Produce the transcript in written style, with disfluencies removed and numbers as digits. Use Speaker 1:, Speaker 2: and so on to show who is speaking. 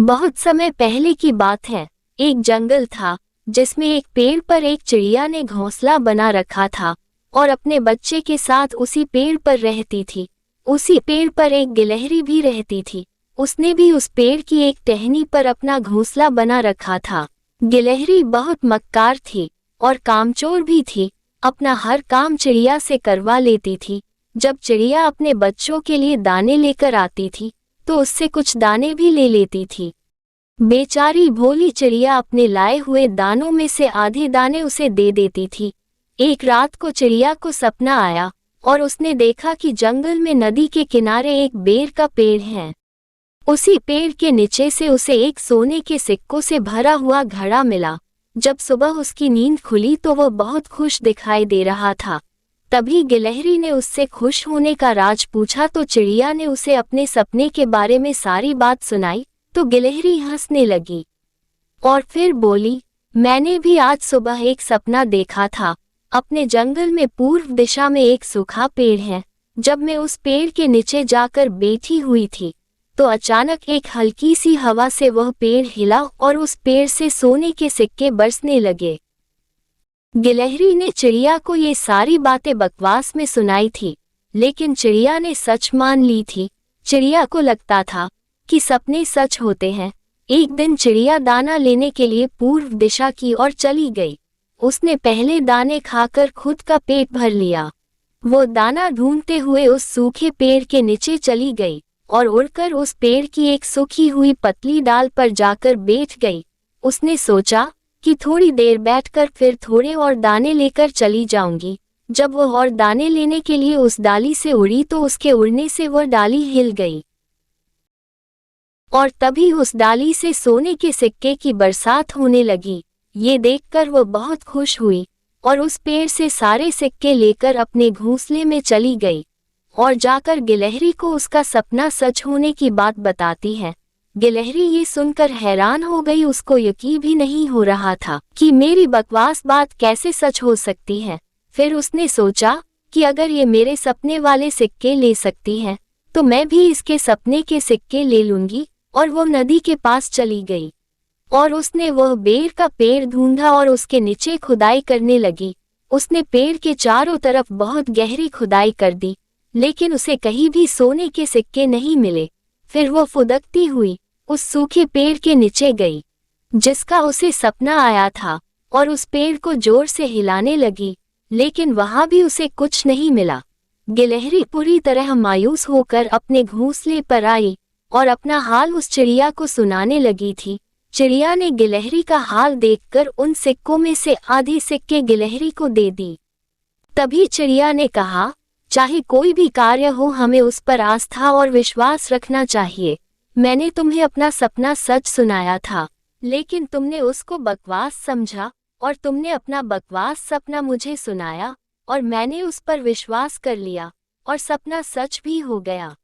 Speaker 1: बहुत समय पहले की बात है। एक जंगल था जिसमें एक पेड़ पर एक चिड़िया ने घोंसला बना रखा था और अपने बच्चे के साथ उसी पेड़ पर रहती थी। उसी पेड़ पर एक गिलहरी भी रहती थी। उसने भी उस पेड़ की एक टहनी पर अपना घोंसला बना रखा था। गिलहरी बहुत मक्कार थी और कामचोर भी थी। अपना हर काम चिड़िया से करवा लेती थी। जब चिड़िया अपने बच्चों के लिए दाने लेकर आती थी तो उससे कुछ दाने भी ले लेती थी। बेचारी भोली चिड़िया अपने लाए हुए दानों में से आधे दाने उसे दे देती थी। एक रात को चिड़िया को सपना आया और उसने देखा कि जंगल में नदी के किनारे एक बेर का पेड़ है। उसी पेड़ के नीचे से उसे एक सोने के सिक्कों से भरा हुआ घड़ा मिला। जब सुबह उसकी नींद खुली तो वह बहुत खुश दिखाई दे रहा था। तभी गिलहरी ने उससे खुश होने का राज पूछा तो चिड़िया ने उसे अपने सपने के बारे में सारी बात सुनाई तो गिलहरी हंसने लगी और फिर बोली, मैंने भी आज सुबह एक सपना देखा था। अपने जंगल में पूर्व दिशा में एक सूखा पेड़ है। जब मैं उस पेड़ के नीचे जाकर बैठी हुई थी तो अचानक एक हल्की सी हवा से वह पेड़ हिला और उस पेड़ से सोने के सिक्के बरसने लगे। गिलहरी ने चिड़िया को ये सारी बातें बकवास में सुनाई थी, लेकिन चिड़िया ने सच मान ली थी। चिड़िया को लगता था कि सपने सच होते हैं। एक दिन चिड़िया दाना लेने के लिए पूर्व दिशा की ओर चली गई। उसने पहले दाने खाकर खुद का पेट भर लिया। वो दाना ढूंढते हुए उस सूखे पेड़ के नीचे चली गई और उड़कर उस पेड़ की एक सूखी हुई पतली डाल पर जाकर बैठ गई। उसने सोचा कि थोड़ी देर बैठकर फिर थोड़े और दाने लेकर चली जाऊंगी। जब वह और दाने लेने के लिए उस डाली से उड़ी तो उसके उड़ने से वह डाली हिल गई और तभी उस डाली से सोने के सिक्के की बरसात होने लगी। ये देखकर वह बहुत खुश हुई और उस पेड़ से सारे सिक्के लेकर अपने घोंसले में चली गई और जाकर गिलहरी को उसका सपना सच होने की बात बताती है। गिलहरी ये सुनकर हैरान हो गई। उसको यकीन भी नहीं हो रहा था कि मेरी बकवास बात कैसे सच हो सकती है। फिर उसने सोचा कि अगर ये मेरे सपने वाले सिक्के ले सकती है तो मैं भी इसके सपने के सिक्के ले लूंगी। और वो नदी के पास चली गई और उसने वह बेर का पेड़ ढूंढा और उसके नीचे खुदाई करने लगी। उसने पेड़ के चारों तरफ बहुत गहरी खुदाई कर दी, लेकिन उसे कहीं भी सोने के सिक्के नहीं मिले। फिर वो फुदकती हुई उस सूखे पेड़ के नीचे गई जिसका उसे सपना आया था और उस पेड़ को जोर से हिलाने लगी, लेकिन वहां भी उसे कुछ नहीं मिला। गिलहरी पूरी तरह मायूस होकर अपने घोंसले पर आई और अपना हाल उस चिड़िया को सुनाने लगी थी। चिड़िया ने गिलहरी का हाल देखकर उन सिक्कों में से आधे सिक्के गिलहरी को दे दी। तभी चिड़िया ने कहा, चाहे कोई भी कार्य हो हमें उस पर आस्था और विश्वास रखना चाहिए। मैंने तुम्हें अपना सपना सच सुनाया था, लेकिन तुमने उसको बकवास समझा और तुमने अपना बकवास सपना मुझे सुनाया और मैंने उस पर विश्वास कर लिया और सपना सच भी हो गया।